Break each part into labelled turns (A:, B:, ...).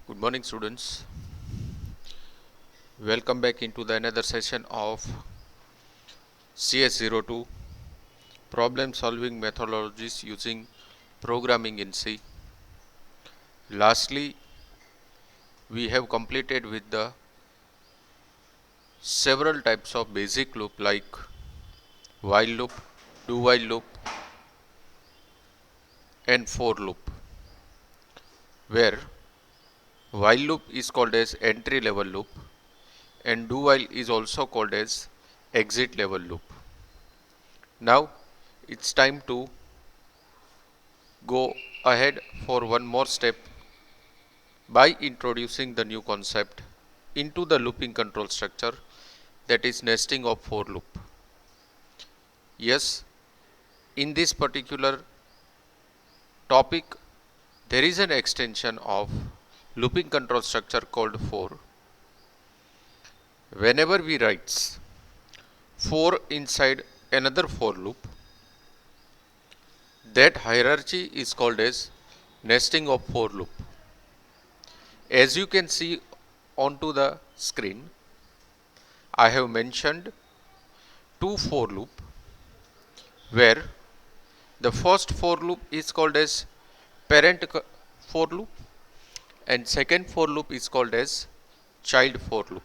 A: Good morning, students. Welcome back into the another session of CS02 problem solving methodologies using programming in C. Lastly, we have completed with the several types of basic loop like while loop, do while loop and for loop, where while loop is called as entry level loop and do while is also called as exit level loop. Now it's time to go ahead for one more step by introducing the new concept into the looping control structure, that is nesting of for loop. Yes, in this particular topic there is an extension of looping control structure called for. Whenever we write for inside another for loop, that hierarchy is called as nesting of for loop. As you can see onto the screen, I have mentioned two for loop, where the first for loop is called as parent for loop and second for loop is called as child for loop.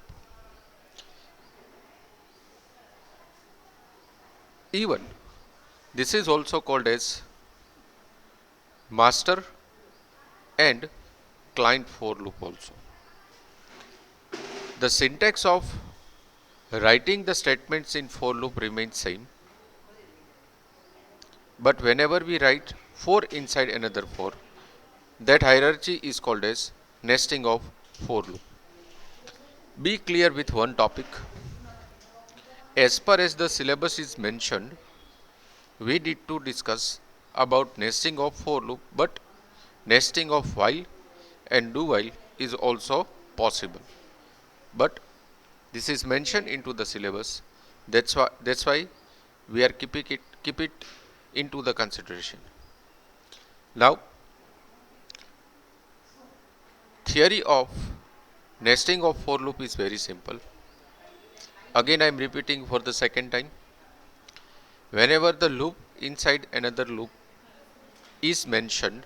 A: Even this is also called as master and client for loop also. The syntax of writing the statements in for loop remains same, but whenever we write for inside another for, that hierarchy is called as nesting of for loop. Be clear with one topic. As far as the syllabus is mentioned, we need to discuss about nesting of for loop, but nesting of while and do while is also possible. But this is mentioned into the syllabus. That's why we are keep it into the consideration. Now, theory of nesting of for loop is very simple. Again, I am repeating for the second time. Whenever the loop inside another loop is mentioned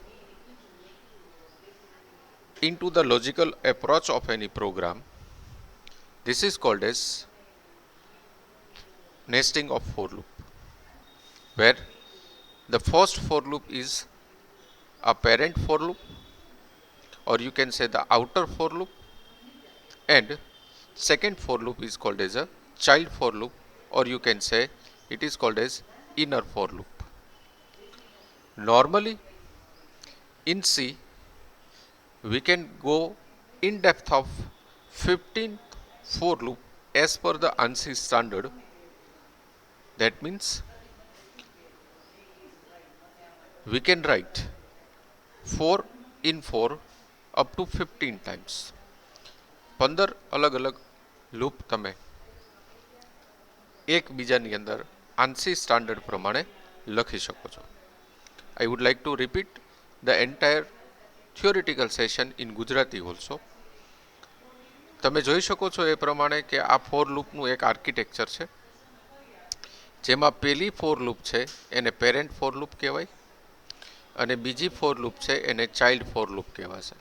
A: into the logical approach of any program, this is called as nesting of for loop, where the first for loop is a parent for loop, or you can say the outer for loop, and second for loop is called as a child for loop, or you can say it is called as inner for loop. Normally in C, we can go in depth of 15 for loop as per the ANSI standard. That means we can write 4 in 4 up to 15 times. 15 अलग अलग loop તમે એકબીજાની અંદર આંસી standard પ્રમાણે લખી શકો છો. I would like to repeat the entire theoretical session in Gujarati also. તમે જોઈ શકો છો એ પ્રમાણે કે આ ફોર લૂપનું એક આર્કિટેક્ચર છે, જેમાં પહેલી ફોર લૂપ છે એને પેરેન્ટ ફોર લૂપ કહેવાય અને બીજી ફોર લૂપ છે એને ચાઇલ્ડ ફોર લૂપ કહેવાશે.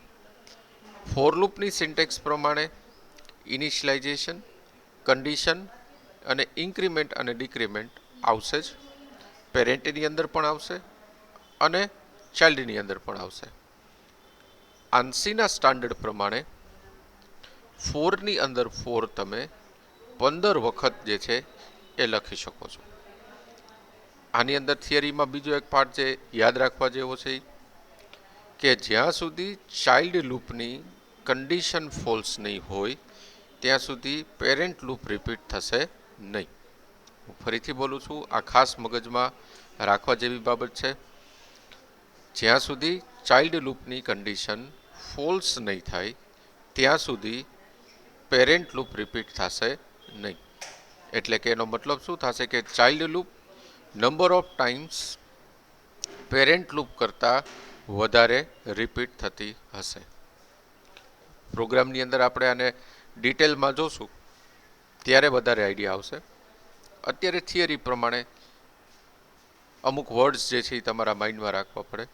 A: ફોર લૂપની સિન્ટેક્સ પ્રમાણે ઇનિશિયલાઇઝેશન, કન્ડિશન અને ઇન્ક્રીમેન્ટ અને ડિક્રીમેન્ટ આવશે જ. પેરેન્ટની અંદર પણ આવશે અને ચાઇલ્ડની અંદર પણ આવશે. આંસીના સ્ટાન્ડર્ડ પ્રમાણે ફોરની અંદર ફોર તમે 15 વખત જે છે એ લખી શકો છો. આની અંદર થિયરીમાં બીજો એક પાર્ટ જે યાદ રાખવા જેવો છે કે જ્યાં સુધી ચાઇલ્ડ લૂપની કન્ડિશન ફોલ્સ નહીં હોય ત્યાં સુધી પેરેન્ટ લૂપ રિપીટ થશે નહીં. હું ફરીથી બોલું છું, આ ખાસ મગજમાં રાખવા જેવી બાબત છે. જ્યાં સુધી ચાઇલ્ડ લૂપની કન્ડિશન ફોલ્સ નહીં થાય ત્યાં સુધી પેરેન્ટ લૂપ રિપીટ થશે નહીં. એટલે કે એનો મતલબ શું થશે કે child loop number of times parent loop કરતાં વધારે રિપીટ થતી હશે. પ્રોગ્રામની અંદર આપણે આને ડિટેલમાં જોશું ત્યારે વધારે આઈડિયા આવશે. અત્યારે થિયરી પ્રમાણે અમુક વર્ડ્સ જે છે એ તમારા માઇન્ડમાં રાખવા પડે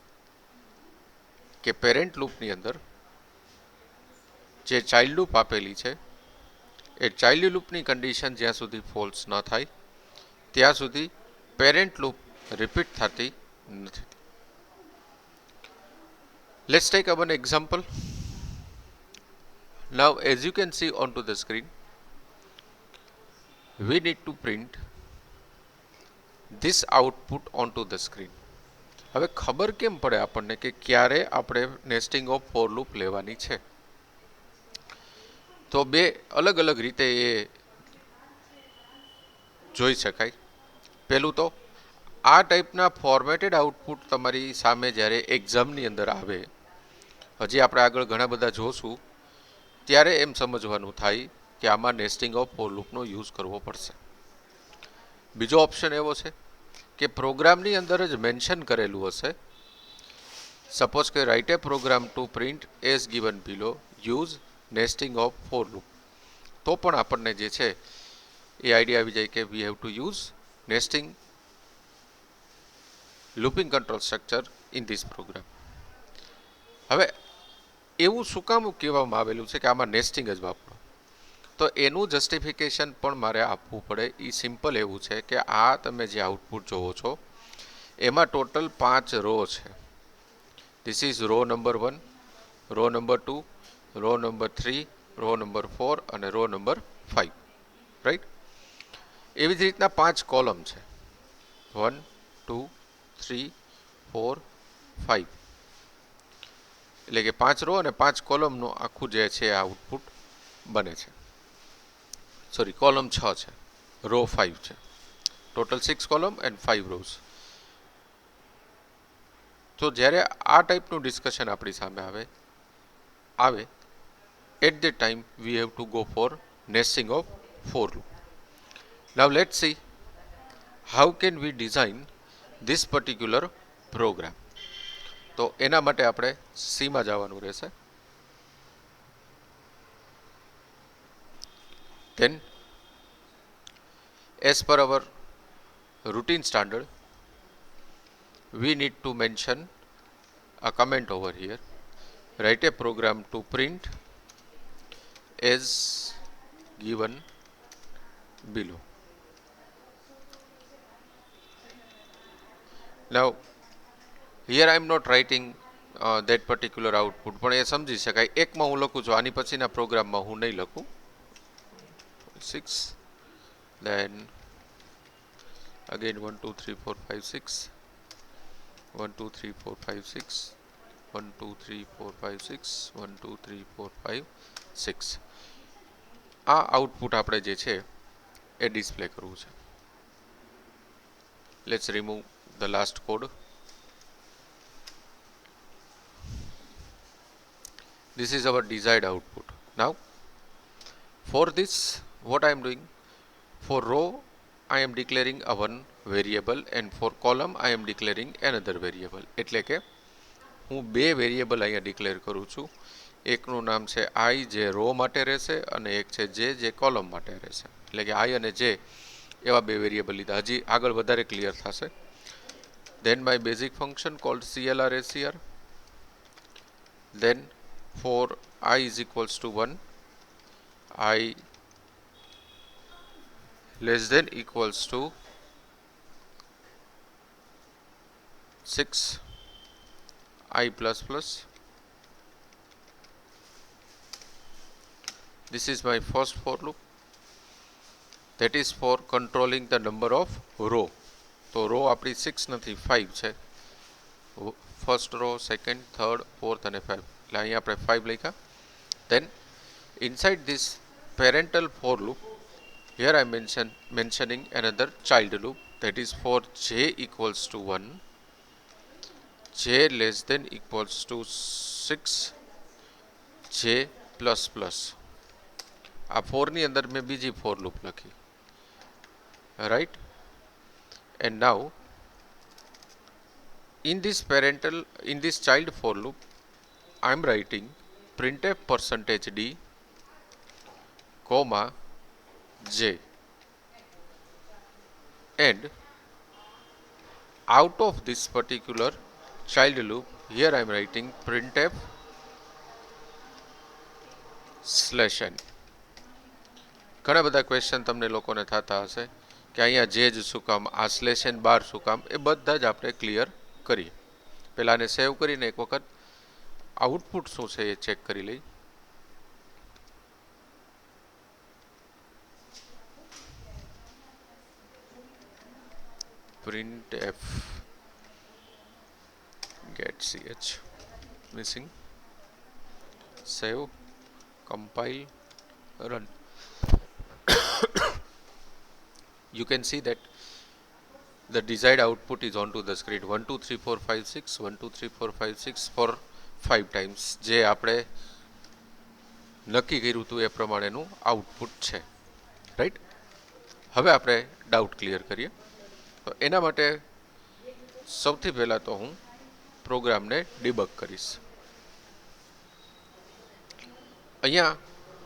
A: કે પેરેન્ટ લૂપની અંદર જે ચાઇલ્ડ લૂપ આપેલી છે એ ચાઇલ્ડ લૂપની કન્ડિશન જ્યાં સુધી ફોલ્સ ન થાય ત્યાં સુધી પેરેન્ટ લૂપ રિપીટ થતી નથી. Let's take up an example. Now as you can see onto the screen, we need to print this output onto the screen. હવે ખબર કેમ પડે આપણને કે ક્યારે આપણે નેસ્ટિંગ ઓફ ફોર લૂપ લેવાની છે? તો બે અલગ અલગ રીતે એ જોઈ શકાય. પહેલું તો આ ટાઈપના ફોર્મેટેડ આઉટપુટ તમારી સામે જ્યારે એક્ઝામની અંદર આવે, હજી આપણે આગળ ઘણા બધા જોશું, ત્યારે એમ સમજવાનું થાય કે આમાં નેસ્ટિંગ ઓફ ફોર લૂપનો યુઝ કરવો પડશે. બીજો ઓપ્શન એવો છે કે પ્રોગ્રામની અંદર જ મેન્શન કરેલું હશે, સપોઝ કે write a program to print as given below use nesting of for loop, તો પણ આપણને જે છે એ આઈડિયા આવી જાય કે we have to use nesting looping control structure in this program. હવે એવું શું કામ કહેવામાં આવેલું છે કે આમાં નેસ્ટિંગ જ વાપરો? તો એનું જસ્ટિફિકેશન પણ મારે આપવું પડે. એ સિમ્પલ એવું છે કે આ તમે જે આઉટપુટ જોવો છો એમાં ટોટલ 5 રો છે. This is row number 1, row number 2, row number 3, row number 4 અને રો નંબર 5, રાઈટ? એવી જ રીતના 5 કોલમ છે, 1, 2, 3, 4, 5, એટલે કે 5 રો અને 5 કોલમનું આખું જે છે આઉટપુટ બને છે. સોરી, કોલમ 6 છે, રો 5 છે. Total 6 column and 5 rows. તો જ્યારે આ ટાઈપનું ડિસ્કશન આપણી સામે આવે at the time we have to go for nesting of for loop. Now let's see how can we design this particular program. તો એના માટે આપણે સીમાં જવાનું રહેશે. Then as per our routine standard, we need to mention a comment over here. Write a program to print as given below. Now here I am not writing that particular output, પણ એ સમજી શકાય. એકમાં હું લખું છું, આની પછીના પ્રોગ્રામમાં હું નહીં લખું. 6, then again 1 2 3 4 5 6, 1 2 3 4 5 6, 1 2 3 4 5 6, 1 2 3 4 5 6. આ આઉટપુટ આપણે જે છે એ ડિસ્પ્લે કરવું છે. Let's remove the last code. This is our desired output. Now for this, what I am doing, for row I am declaring a one variable and for column I am declaring another variable. એટલે કે હું બે variable અહીંયા declare કરું છું. એકનું નામ છે i જે રો માટે રહેશે અને એક છે j જે કોલમ માટે રહેશે. એટલે કે i અને j એવા બે વેરિયેબલ લીધા. હજી આગળ વધારે ક્લિયર થશે. Then my basic function called clr_scr. Then for I is equals to 1, I less than equals to 6, I plus plus. This is my first for loop. That is for controlling the number of row. તો row આપણી 6 નથી 5 છે. First row, second, third, fourth અને 5. એટલે અહીંયા આપણે 5 લખ્યા. Then inside this parental for loop, here I mentioning another child loop, that is for j equals to 1, j less than equals to 6, j plus plus. આ 4 ની અંદર મેં બીજી for loop લખી, right? And now in this child for loop I am writing printf %d, comma j, and out of this particular child loop, here I am writing printf /n. ઘણા બધા question તમને લોકોને થતા હશે કે અહીંયા જે જ શું કામ, આ /n બાર શું કામ, એ બધા જ આપણે ક્લિયર કરીએ. પહેલાં આને સેવ કરીને એક વખત આઉટપુટ શું છે એ ચેક કરી લઈ. printf get ch missing, save, compile, run. You can see that the desired output is onto the screen. 1 2 3 4 5 6 1 2 3 4 5 6 for 5 times જે આપણે નક્કી કર્યું હતું એ પ્રમાણેનું આઉટપુટ છે, રાઈટ. હવે આપણે ડાઉટ ક્લિયર કરીએ. તો એના માટે સૌથી પહેલાં તો હું પ્રોગ્રામને ડિબગ કરીશ. અહીંયા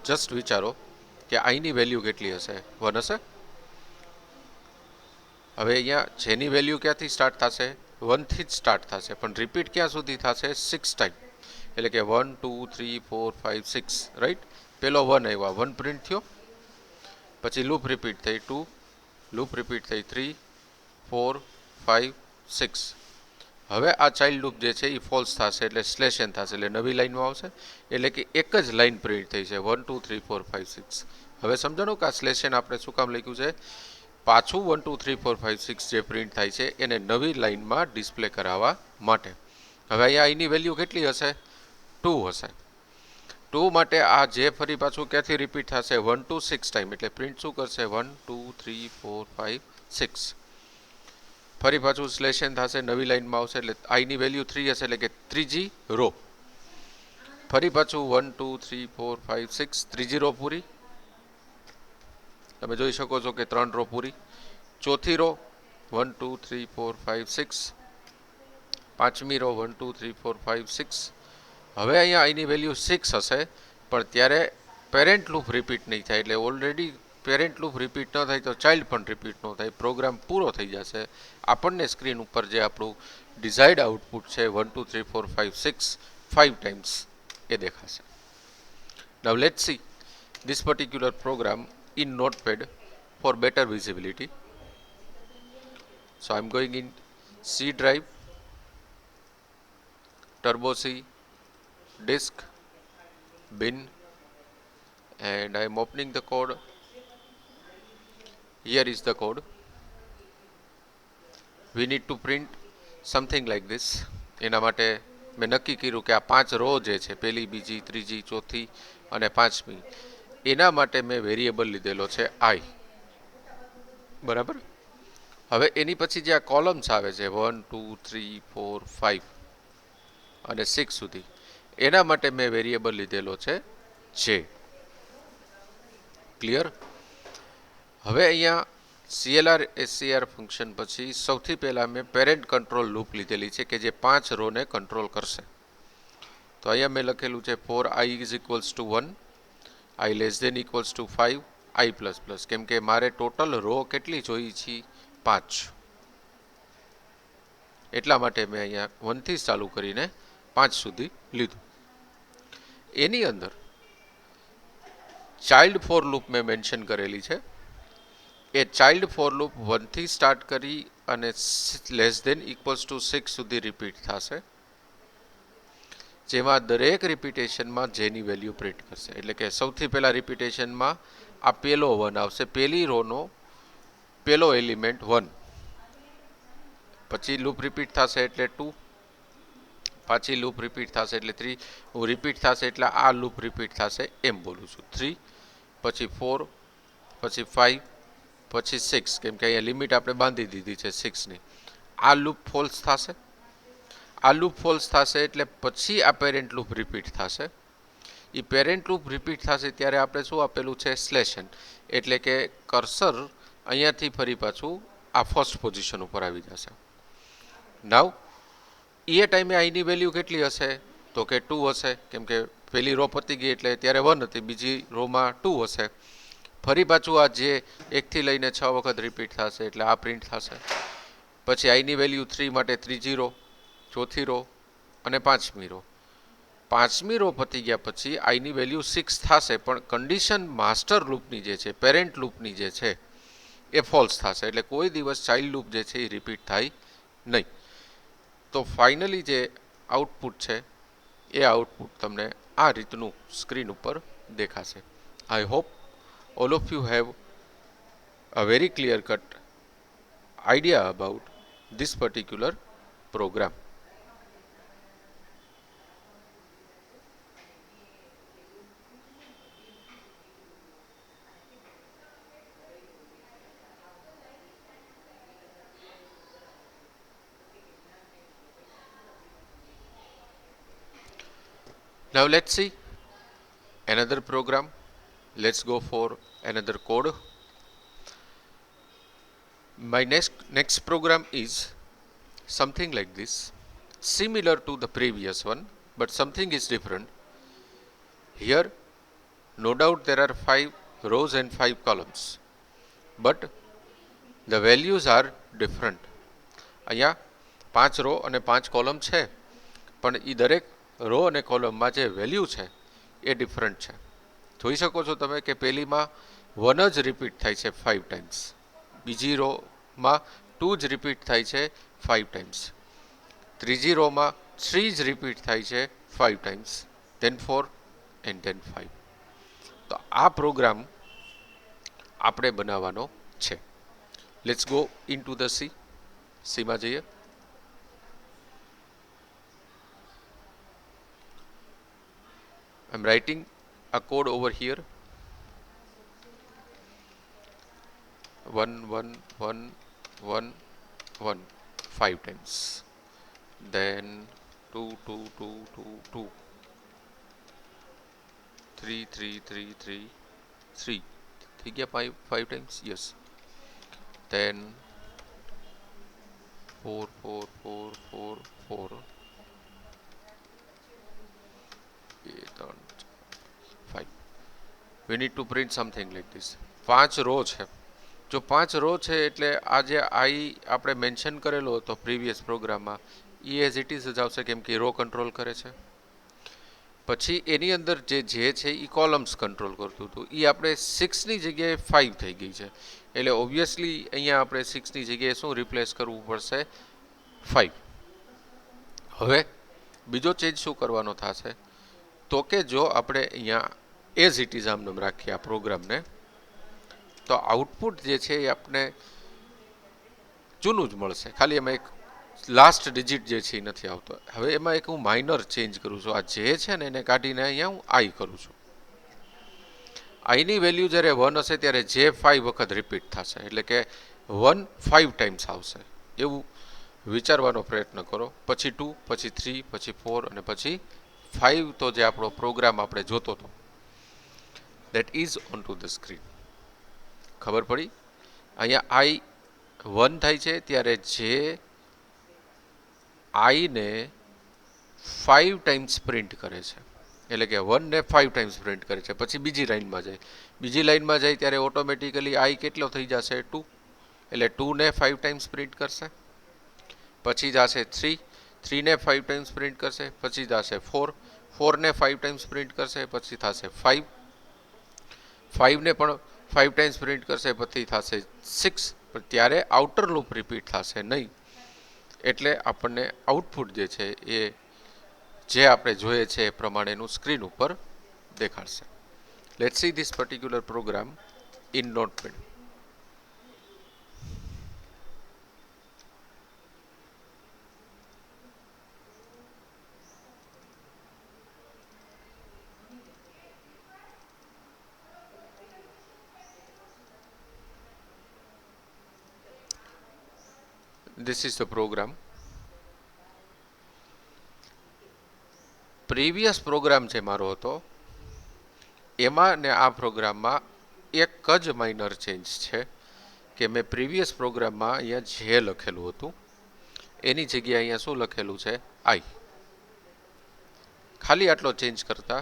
A: જસ્ટ વિચારો કે આઈની વેલ્યુ કેટલી હશે? 1 હશે. હવે અહીંયા જેની વેલ્યુ ક્યાંથી સ્ટાર્ટ થશે? 1 થી જ સ્ટાર્ટ થશે, પણ રિપીટ ક્યાં સુધી થશે? 6 ટાઈમ. એટલે કે 1 2 3 4 5 6, રાઈટ. પેલો 1 આવ્યા, 1 પ્રિન્ટ થયો, પછી લૂપ રિપીટ થઈ 2, લૂપ રિપીટ થઈ 3 4 5 6. હવે આ ચાઇલ્ડ લૂપ જે છે એ ફોલ્સ થશે, એટલે /n થશે, એટલે નવી લાઈનમાં આવશે. એટલે કે એક જ લાઈન પ્રિન્ટ થઈ છે 1 2 3 4 5 6. હવે સમજાણો કે આ /n આપણે શું કામ લખ્યું છે? પાછું 1 2 3 4 5 6 જે પ્રિન્ટ થાય છે એને નવી લાઈનમાં ડિસ્પ્લે કરાવવા માટે. હવે અહીંયા એની વેલ્યુ કેટલી હશે? 2 હશે. 2 માટે આ જે ફરી પાછું ક્યાંથી રિપીટ થશે? 1 2 6 ટાઈમ, એટલે પ્રિન્ટ શું કરશે? 1 2 3 4 5 6. ફરી પાછું /n થશે, નવી લાઈનમાં આવશે, એટલે આઈની વેલ્યુ 3 હશે, એટલે કે ત્રીજી રો. ફરી પાછું 1 2 3 4 5 6, ત્રીજી રો પૂરી. તમે જોઈ શકો છો કે 3 રો પૂરી. ચોથી રો 1 2 3 4 5 6, પાંચમી રો 1 2 3 4 5 6. હવે અહીંયા આઈની વેલ્યુ 6 હશે, પણ ત્યારે પેરેન્ટ લૂપ રિપીટ નહીં થાય, એટલે ઓલરેડી પેરેન્ટ લૂપ રિપીટ ન થાય તો ચાઇલ્ડ પણ રિપીટ ન થાય, પ્રોગ્રામ પૂરો થઈ જશે. આપણને સ્ક્રીન ઉપર જે આપણું ડિઝાયર્ડ આઉટપુટ છે 1 2 3 4 5 6 5 ટાઈમ્સ એ દેખાશે. Now let's see this particular program in Notepad for better visibility. So I'm going in C drive, Turbo C, disk, bin, and I am opening the code. Here is the code. We need to print something like this. એના માટે મેં નક્કી કર્યું કે આ 5 row જે છે, પહેલી બીજી ત્રીજી ચોથી અને પાંચમી, એના માટે મેં વેરિયેબલ લીધેલો છે i, બરાબર. હવે એની પછી જે આ કોલમ્સ આવે છે 1 2 3 4 5 અને 6 સુધી, એના માટે મેં વેરિયેબલ લીધેલો છે j. ક્લિયર? હવે અહીંયા CLR SCR ફંક્શન પછી સૌથી પહેલાં મેં પેરેન્ટ કંટ્રોલ લૂપ લીધેલી છે કે જે 5 રોને કંટ્રોલ કરશે. તો અહીંયા મેં લખેલું છે for i is equals to 1, i less than equals to 5, i plus plus, કેમ કે મારે ટોટલ રો કેટલી જોઈ છે? 5. એટલા માટે મેં અહીંયા 1 થી ચાલુ કરીને 5 સુધી લીધું. એની અંદર ચાઇલ્ડ ફોર લૂપ મેં મેન્શન કરેલી છે. એ ચાઇલ્ડ ફોર લૂપ 1 થી સ્ટાર્ટ કરી અને < 6 સુધી રિપીટ થશે, જેમાં દરેક રિપીટેશનમાં જેની વેલ્યુ પ્રિન્ટ કરશે. એટલે કે સૌથી પહેલા રિપીટેશનમાં આ પેલો 1 આવશે, પહેલી રોનો પેલો એલિમેન્ટ 1, પછી લૂપ રિપીટ થશે એટલે 2, પાછી લૂપ રિપીટ થશે એટલે 3, રિપીટ થશે એટલે આ લૂપ રિપીટ થશે એમ બોલું છું. 3, પછી 4, પછી 5, પછી 6, કેમ કે અહીંયા લિમિટ આપણે બાંધી દીધી છે 6ની. આ લૂપ ફોલ્સ થશે, આ લૂપ ફોલ્સ થશે એટલે પછી આ પેરેન્ટ લૂપ રિપીટ થશે. એ પેરેન્ટ લૂપ રિપીટ થશે ત્યારે આપણે શું આપેલું છે? /n, એટલે કે કર્સર અહીંયાથી ફરી પાછું આ ફર્સ્ટ પોઝિશન ઉપર આવી જશે. નાવ એ ટાઈમે આઈની વેલ્યુ કેટલી હશે? તો તો કે 2 હશે, કેમ કે પહેલી રો પતી ગઈ એટલે ત્યારે 1 હતી, બીજી રોમાં 2 હશે. ફરી પાછું આ જે 1 થી લઈને 6 વખત રિપીટ થશે એટલે આ પ્રિન્ટ થશે. પછી આઈની વેલ્યુ 3 માટે ત્રીજી રો, ચોથી રો અને પાંચમી રો. પાંચમી રો પતી ગયા પછી આઈની વેલ્યુ 6 થશે, પણ કન્ડિશન માસ્ટર લૂપની જે છે, પેરેન્ટ લૂપની જે છે એ ફોલ્સ થશે, એટલે કોઈ દિવસ ચાઇલ્ડ લૂપ જે છે એ રિપીટ થાય નહીં. તો ફાઇનલી જે આઉટપુટ છે એ આઉટપુટ તમને આ રીતનું સ્ક્રીન ઉપર દેખાશે. આઈ hope all of you have a very clear cut idea about this particular program. Now let's see another program. Let's go for another code. My next program is something like this, similar to the previous one, but something is different. Here no doubt there are 5 rows and 5 columns, but the values are different. અહીંયા 5 row અને 5 column છે, પણ એ દરેક row અને કોલમમાં જે value છે એ different છે. જોઈ શકો છો તમે કે પહેલીમાં 1 જ રિપીટ થાય છે 5 ટાઈમ્સ, બીજી રોમાં 2 જ રિપીટ થાય છે 5 ટાઈમ્સ, ત્રીજી રોમાં 3 જ રિપીટ થાય છે 5 ટાઈમ્સ, then 4 and then 5. તો આ પ્રોગ્રામ આપણે બનાવવાનો છે. લેટ્સ ગો ઇનટુ ધ સીમાં જઈએ. I'm writing a code over here. 1 1 1 1 1 5 times, then 2 2 2 2 2 3 3 3 3 3 થઈ ગયા 5 times, yes. Then 4 4 4 4 4 5. We need to print something like this. 5 row છે. જો 5 રો છે એટલે આ જે આઈ આપણે મેન્શન કરેલો હતો પ્રીવિયસ પ્રોગ્રામમાં એ એઝ ઇટ ઇઝ જ આવશે, કેમ કે રો કંટ્રોલ કરે છે. પછી એની અંદર જે છે એ કોલમ્સ કંટ્રોલ કરતું હતું, એ આપણે 6ની જગ્યાએ 5 થઈ ગઈ છે, એટલે ઓબ્વિયસલી અહીંયા આપણે 6ની જગ્યાએ શું રિપ્લેસ કરવું પડશે? 5. હવે બીજો ચેન્જ શું કરવાનો થશે? તો કે જો આપણે અહીંયા એઝ ઇટ ઇઝ આમ રાખીએ આ પ્રોગ્રામને, તો આઉટપુટ જે છે એ આપણે જૂનું જ મળશે, ખાલી એમાં એક લાસ્ટ ડિજિટ જે છે એ નથી આવતો. હવે એમાં એક હું માઇનર ચેન્જ કરું છું, આ જે છે ને એને કાઢીને અહીંયા હું આઈ કરું છું. આઈની વેલ્યુ જ્યારે 1 હશે ત્યારે જે 5 વખત રિપીટ થશે, એટલે કે 1 5 ટાઈમ્સ આવશે એવું વિચારવાનો પ્રયત્ન કરો. પછી 2, પછી 3, પછી 4 અને પછી 5. તો જે આપણો પ્રોગ્રામ આપણે જોતો હતો that is onto the screen. ખબર પડી? અહીંયા આઈ 1 થાય છે ત્યારે જે આઈને 5 ટાઈમ્સ પ્રિન્ટ કરે છે, એટલે કે 1 ને 5 ટાઈમ્સ પ્રિન્ટ કરે છે. પછી બીજી લાઈનમાં જાય, બીજી લાઈનમાં જાય ત્યારે ઓટોમેટિકલી આઈ કેટલો થઈ જશે? 2, એટલે 2 ને 5 ટાઈમ્સ પ્રિન્ટ કરશે. પછી જશે 3, 3 ને 5 ટાઈમ્સ પ્રિન્ટ કરશે. પછી જશે 4, 4 ને 5 ટાઈમ્સ પ્રિન્ટ કરશે. પછી થશે 5, 5 ને પણ 5 ટાઈમ્સ પ્રિન્ટ કરશે. પછી થશે 6, પણ ત્યારે આઉટર લૂપ રિપીટ થશે નહીં, એટલે આપણને આઉટપુટ જે છે એ જે આપણે જોઈએ છે એ પ્રમાણેનું સ્ક્રીન ઉપર દેખાડશે. Let's see this particular program in Notepad. This is the program. Previous program જે મારો હતો એમાં ને આ પ્રોગ્રામમાં એક જ માઇનર ચેન્જ છે કે મેં પ્રીવિયસ પ્રોગ્રામમાં અહીંયા જે લખેલું હતું એની જગ્યાએ અહીંયા શું લખેલું છે? આઈ. ખાલી આટલો ચેન્જ કરતા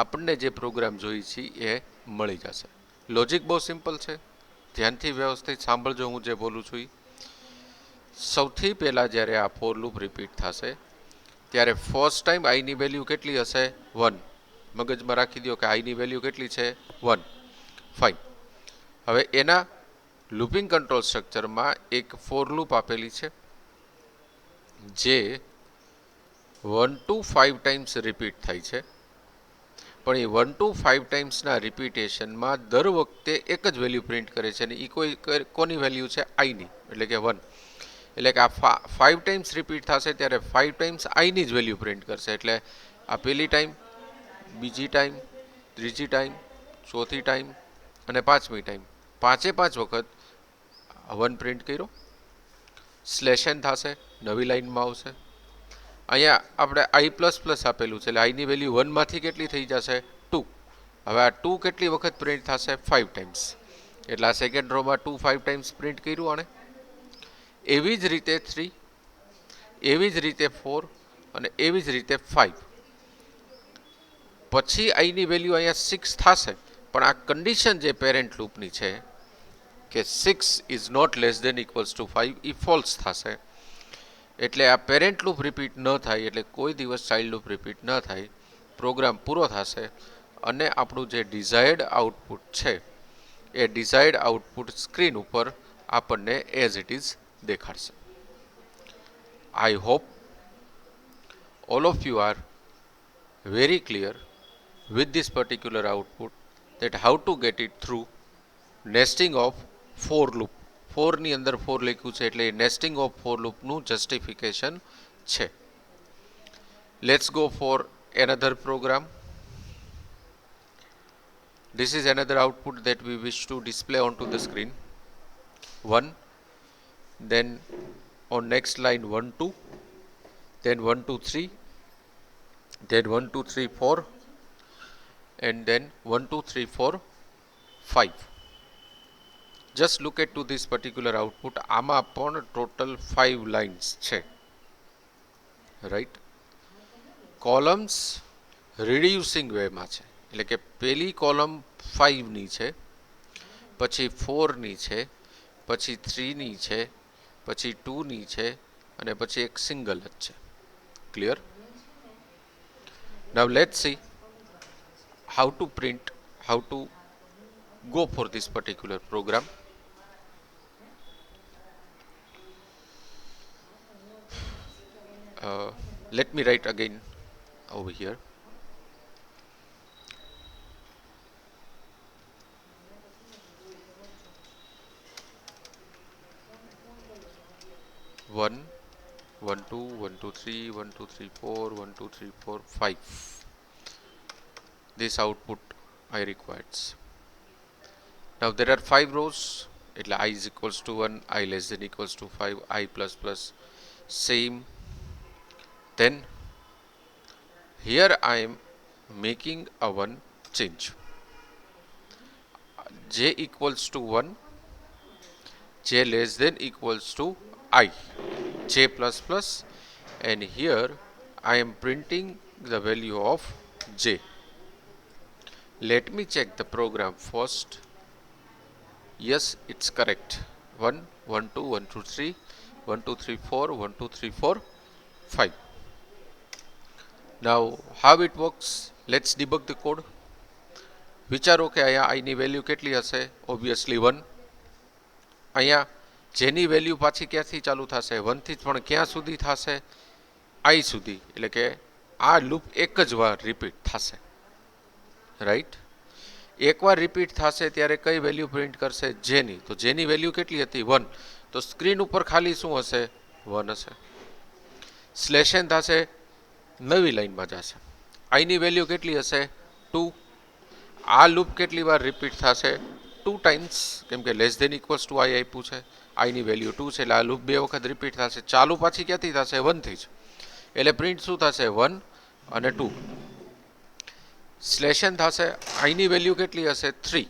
A: આપણને જે પ્રોગ્રામ જોઈએ છે એ મળી જશે. લોજિક બહુ સિમ્પલ છે, ધ્યાનથી વ્યવસ્થિત સાંભળજો હું જે બોલું છું. સૌથી પહેલાં જ્યારે આ ફોર લૂપ રિપીટ થશે ત્યારે ફર્સ્ટ ટાઈમ આઈની વેલ્યુ કેટલી હશે? 1. મગજમાં રાખી દો કે આઈની વેલ્યુ કેટલી છે? 1. ફાઇન. હવે એના લૂપિંગ કંટ્રોલ સ્ટ્રક્ચરમાં એક ફોર લૂપ આપેલી છે જે 1 to 5 ટાઈમ્સ રિપીટ થાય છે, પણ એ 1 to 5 ટાઈમ્સના રિપીટેશનમાં દર વખતે એક જ વેલ્યુ પ્રિન્ટ કરે છે અને એ કોની વેલ્યુ છે? આઈની, એટલે કે 1. એટલે કે આ 5 ટાઈમ્સ રિપીટ થશે ત્યારે 5 ટાઈમ્સ આઈની જ વેલ્યુ પ્રિન્ટ કરશે. એટલે આ પહેલી ટાઈમ, બીજી ટાઈમ, ત્રીજી ટાઈમ, ચોથી ટાઈમ અને પાંચમી ટાઈમ, પાંચે પાંચ વખત 1 પ્રિન્ટ કર્યો. સ્લેશ એન થશે, નવી લાઈનમાં આવશે. અહીંયા આપણે આઈ પ્લસ પ્લસ આપેલું છે એટલે આઈની વેલ્યુ 1 માંથી કેટલી થઈ જશે? 2. હવે આ 2 કેટલી વખત પ્રિન્ટ થશે? 5 ટાઈમ્સ. એટલે આ સેકન્ડ રોમાં 2 5 ટાઈમ્સ પ્રિન્ટ કર્યું આને. એવી જ રીતે 3, એવી જ રીતે 4 અને એવી જ રીતે 5. પછી આઈની વેલ્યુ અહીંયા 6 થશે, પણ આ કન્ડિશન જે પેરેન્ટ લૂપની છે કે 6 is not less than equals to 5 એ ફોલ્સ થશે. એટલે આ પેરેન્ટ લૂપ રિપીટ ન થાય, એટલે કોઈ દિવસ ચાઇલ્ડ લૂપ રિપીટ ન થાય, પ્રોગ્રામ પૂરો થશે અને આપણું જે ડિઝાયર્ડ આઉટપુટ છે એ ડિઝાયર્ડ આઉટપુટ સ્ક્રીન ઉપર આપણને એઝ ઇટ ઇઝ દેખાડશે. I hope all of you are very clear with this particular output that how to get it through nesting of for loop. 4 ની અંદર 4 લખ્યું છે એટલે nesting of for loop નું justification છે. Let's go for another program. This is another output that we wish to display onto the screen. 1, then on next line 1 2, then 1 2 3, then 1 2 3 4, and then 1 2 3 4 5. Just look at to this particular output. આમાં પણ total 5 lines છે, right? Columns reducing way માં છે, એટલે કે પહેલી column 5 ની છે, પછી 4 ની છે, પછી 3 ની છે, પછી 2 ની છે અને પછી એક સિંગલ જ છે. Clear? Now let's see how to print, how to go for this particular program. Let me write again over here. One, 1 2, 1 2 3, 1 2 3 4, 1 2 3 4 5. This output I required. Now there are 5 rows. એટલે I is equals to 1, I less than equals to 5, I plus plus, same. Then here I am making a one change. J equals to 1, J less than equals to I, J plus plus, and here I am printing the value of J. Let me check the program first. Yes, it's correct. 1 1 2 1 2 3, 1 2 3 4, 1 2 3 4 5. Now how it works? Let's debug the code. વિચારો કે અહીંયા આઈની value કેટલી હશે? Obviously 1. અહીંયા જેની value પાછી ક્યાંથી ચાલુ થશે? 1 થી જ, પણ ક્યાં સુધી થશે? આઈ સુધી. એટલે કે આ લૂપ એક જ વાર રિપીટ થશે, રાઈટ? એકવાર રિપીટ થશે ત્યારે કઈ વેલ્યુ પ્રિન્ટ કરશે? જેની. તો જેની વેલ્યુ કેટલી હતી? 1. તો સ્ક્રીન ઉપર ખાલી શું હશે? 1 હશે. સ્લેશ એન થશે, નવી લાઈનમાં જશે. આઈની વેલ્યુ કેટલી હશે? 2. આ લૂપ કેટલી વાર રિપીટ થશે? 2 ટાઈમ્સ, કેમ કે લેસ ધેન ઇક્વલ્સ ટુ આઈ આપ્યું છે. આઈની વેલ્યુ 2 છે એટલે આ લૂપ 2 વખત રિપીટ થશે. ચાલુ પાછી ક્યાંથી થશે? 1 થી જ. એટલે પ્રિન્ટ શું થશે? 1 અને 2. સ્લેશ એન થશે, આઈની વેલ્યુ કેટલી હશે? 3.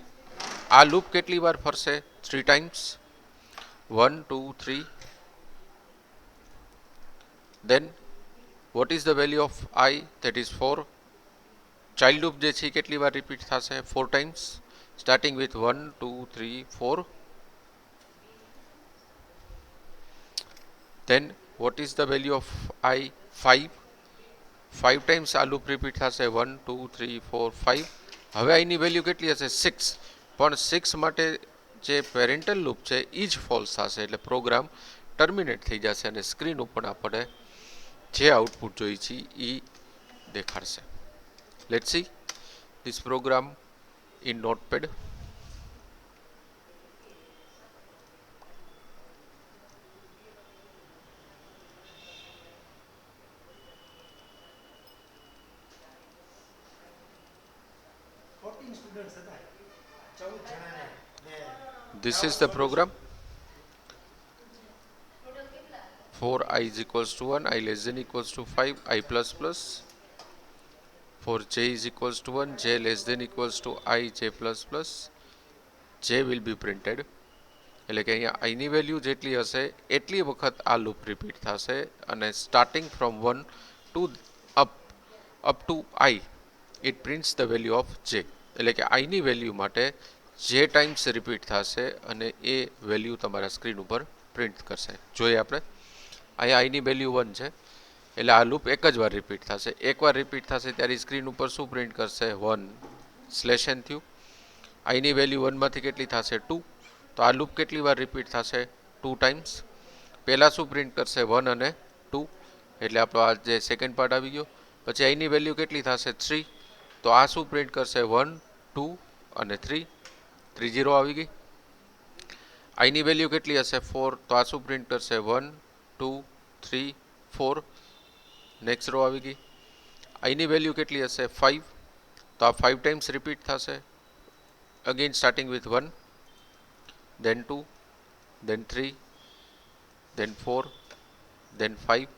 A: આ લૂપ કેટલી વાર ફરશે? 3 times. 1 2 3, then what is the value of I that is 4. Child loop જે છે કેટલી વાર રિપીટ થશે 4 times starting with 1 2 3 4. Then what is the value of I? 5. 5 times આ લૂપ રિપીટ થશે 1 2 3 4 5. હવે આની વેલ્યુ કેટલી હશે 6. પણ 6 માટે જે પેરેન્ટલ લૂપ છે એ જ ફોલ્સ થશે એટલે પ્રોગ્રામ ટર્મિનેટ થઈ જશે અને સ્ક્રીન ઉપર આપણે જે આઉટપુટ જોઈએ છે એ દેખાડશે. Let's see this program in Notepad. This is the program. For I is equals to 1, I less than equals to 5, I plus plus. For j is equals to 1, j less than equals to I, j plus plus. J will be printed. એટલે કે અહીંયા I ની value જેટલી હશે એટલી વખત આ loop repeat થશે અને starting from 1 to up to I it prints the value of j. એટલે કે I ની વેલ્યુ માટે જે ટાઈમ્સ રિપીટ થશે અને એ વેલ્યુ તમારા સ્ક્રીન ઉપર પ્રિન્ટ કરશે. જોઈએ આપણે અહીંયા I ની વેલ્યુ 1 છે એટલે આ લૂપ એક જ વાર રિપીટ થશે. એકવાર રિપીટ થશે ત્યારે સ્ક્રીન ઉપર શું પ્રિન્ટ કરશે 1 સ્લેશ n થયું. I ની વેલ્યુ 1 માંથી કેટલી થશે 2. તો આ લૂપ કેટલી વાર રિપીટ થશે 2 ટાઈમ્સ. પહેલા શું પ્રિન્ટ કરશે 1 અને 2 એટલે આપણો આ જે સેકન્ડ પાર્ટ આવી ગયો. પછી I ની વેલ્યુ કેટલી થશે 3. તો આ શું પ્રિન્ટ કરશે 1 2 અને 3 3 0 આવી ગઈ. I ની વેલ્યુ કેટલી હશે 4. તો આ શું પ્રિન્ટ કરશે 1 2 3 4 નેક્સ્ટ રો આવી ગઈ. I ની વેલ્યુ કેટલી હશે 5. તો આ 5 ટાઈમ્સ રિપીટ થશે again starting with 1 then 2 then 3 then 4 then 5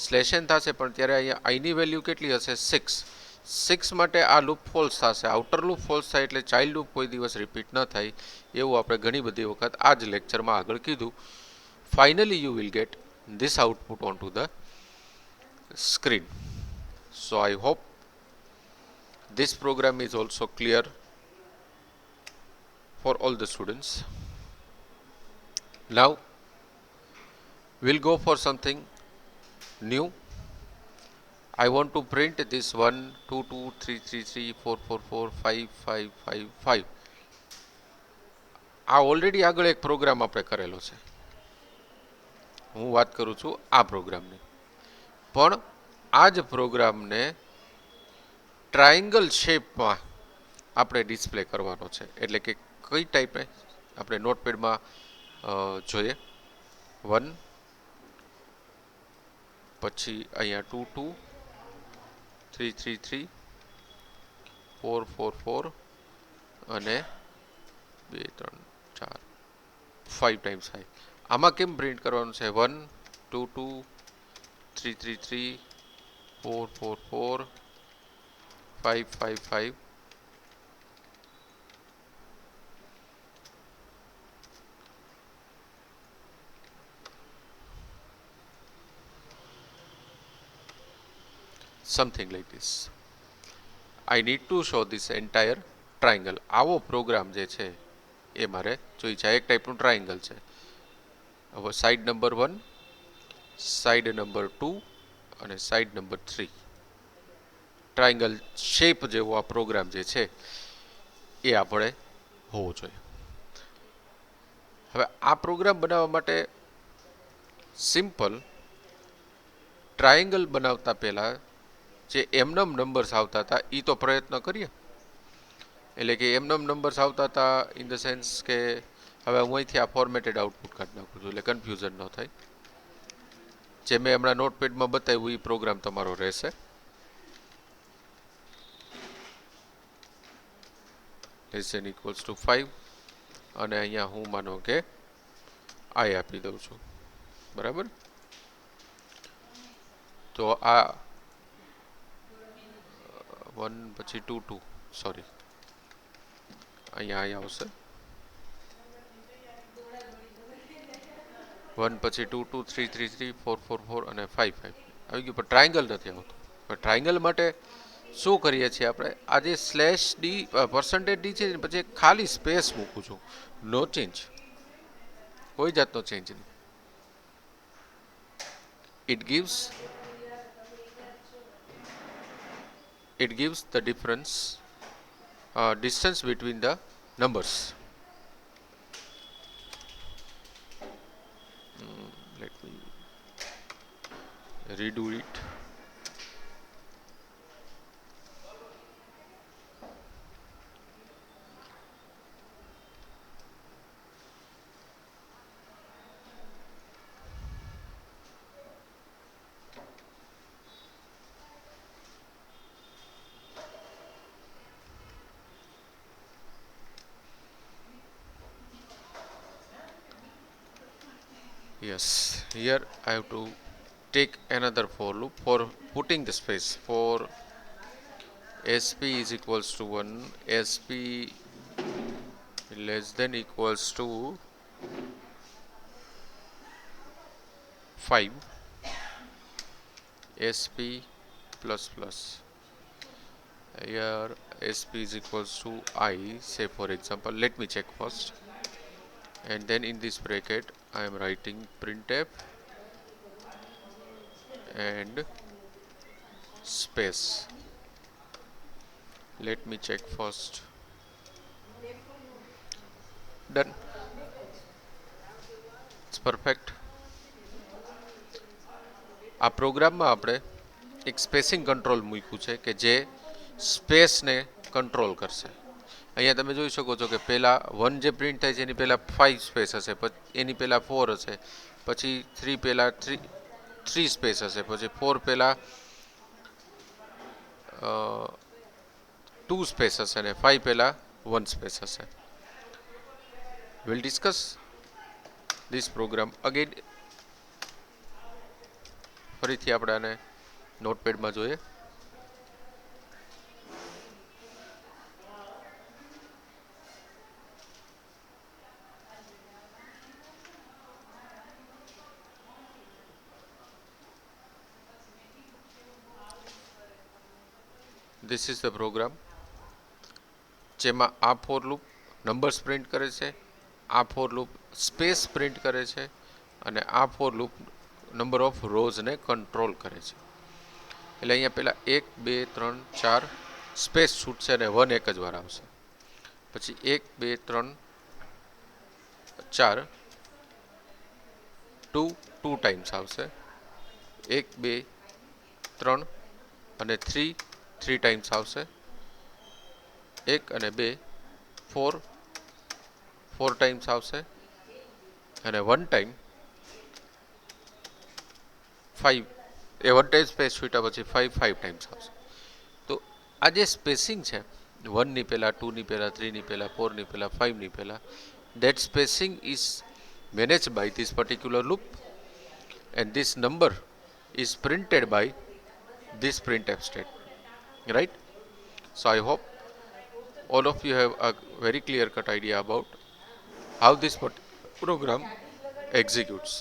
A: slash n થશે પણ ત્યારે અહીંયા I ની વેલ્યુ કેટલી હશે 6. 6 માટે આ લૂપ ફોલ્સ થશે. આઉટર લૂપ ફોલ્સ થાય એટલે ચાઇલ્ડ લૂપ કોઈ દિવસ રિપીટ ન થાય એવું આપણે ઘણી બધી વખત આ જ લેક્ચરમાં આગળ કીધું. Finally you will get this output onto the screen. So I hope this program is also clear for all the students. Now we'll go for something new. I want to print this 1 2 2 3 3 3 4 4 4 5 5 5 5. આ already આગળ એક programme આપણે કરેલો છે. હું વાત કરું છું આ પ્રોગ્રામની. પણ આ જ પ્રોગ્રામને ટ્રાયંગલ શેપમાં આપણે ડિસ્પ્લે કરવાનો છે. એટલે કે કઈ ટાઈપે આપણે નોટપેડમાં જોઈએ 1 પછી અહીંયા 2 2 3 3 3 4 4 4 અને 2 3 4 5 ટાઈમ્સ આઈ. આમાં કેમ પ્રિન્ટ કરવાનું છે 1 2 2 3 3 3 4 4 4 5 5 5. Something like this. I need to show this entire triangle. આવો પ્રોગ્રામ જે છે એ મારે જોઈ છે. એક ટાઈપનું ટ્રાયંગલ છે. હવે સાઈડ નંબર 1 સાઈડ નંબર 2 અને સાઈડ નંબર 3 ટ્રાયંગલ શેપ જેવો આ પ્રોગ્રામ જે છે એ આપણે હોવો જોઈએ. હવે આ પ્રોગ્રામ બનાવવા માટે સિમ્પલ ટ્રાયંગલ બનાવતા પહેલા જે એમનમ નંબર્સ આવતા હતા એ તો પ્રયત્ન કરીએ. એટલે કે એમનમ નંબર્સ આવતા હતા ઇન ધ સેન્સ કે હવે હું અહીંથી આ ફોર્મેટેડ આઉટપુટ કાઢી નાખું છું એટલે કન્ફ્યુઝન ન થાય. જે મેં હમણાં નોટપેડમાં બતાવ્યું એ પ્રોગ્રામ તમારો રહેશે. લેસ ધેન ઇક્વલ્સ ટુ 5 અને અહીંયા હું માનો કે આઈ આપી દઉં છું. બરાબર. તો આ 1 પછી 2 2 સોરી અહીંયા આવશે 1 પછી 2 2 3 3 3 4 4 4 અને 5 5 આવી ગયું, પણ ટ્રાયંગલ નથી આવતું. પણ ટ્રાયંગલ માટે શું કરીએ છીએ આપણે, આ જે સ્લેશ ડી પર્સન્ટેજ ડી છે પછી ખાલી સ્પેસ મૂકું છું, નો ચેન્જ, કોઈ જાતનો ચેન્જ નહીં. It gives the difference distance between the numbers. Let me redo it. Yes, here I have to take another for loop for putting the space. For sp is equals to 1, sp less than equals to 5, sp plus plus. Here sp is equals to I, say for example, let me check first, and then in this bracket I am writing printf and space. Let me check first. Done. It's perfect. આ પ્રોગ્રામમાં આપણે એક spacing control મૂક્યું છે કે જે સ્પેસને control કરશે. અહીંયા તમે જોઈ શકો છો કે પહેલાં 1 જે પ્રિન્ટ થાય છે એની પહેલાં 5 સ્પેસ હશે, પછી એની પહેલાં 4 હશે, પછી 3 પહેલાં 3 સ્પેસ હશે, પછી 4 પહેલાં 2 સ્પેસ હશે અને 5 પહેલાં 1 સ્પેસ હશે. Will discuss this program again. ફરીથી આપણે આને નોટપેડમાં જોઈએ. This is the program જેમાં આ ફોર લૂપ નંબર્સ પ્રિન્ટ કરે છે, આ ફોર લૂપ સ્પેસ પ્રિન્ટ કરે છે અને આ ફોર લૂપ નંબર ઓફ રોઝને કંટ્રોલ કરે છે. એટલે અહીંયા પહેલાં 1 2 3 4 સ્પેસ છૂટશે અને 1 એક જ વાર આવશે. પછી 1 2 3 4 2 ટાઈમ્સ આવશે, 1 2 3 અને 3 ટાઈમ્સ આવશે, 1 અને 2 4 ટાઈમ્સ આવશે અને 1 ટાઈમ 5, એ 1 ટાઈમ સ્પેસ છૂટ્યા પછી 5 ટાઈમ્સ આવશે. તો આ જે સ્પેસિંગ છે 1 ની પહેલાં, 2 ની પહેલાં, 3 ની પહેલાં, 4 ની પહેલાં, 5 ની પહેલાં, that spacing is managed by this particular loop and this number is printed by this printf statement, right? So I hope all of you have a very clear cut idea about how this program executes.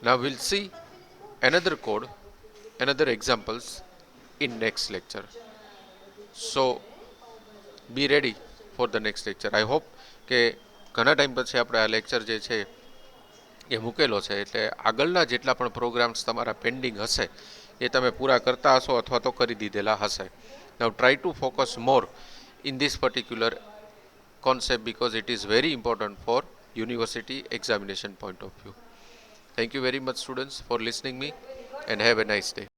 A: Now we'll see another code, another examples in next lecture. So be ready for the next lecture. I hope કે ઘણા time પછી આપણે આ lecture જે છે એ મૂકેલો છે, એટલે આગળના જેટલા પણ પ્રોગ્રામ્સ તમારા પેન્ડિંગ હશે એ તમે પૂરા કરતા હશો અથવા તો કરી દીધેલા હશે. Now try to focus more in this particular concept because it is very important for university examination point of view. Thank you very much students for listening me and have a nice day.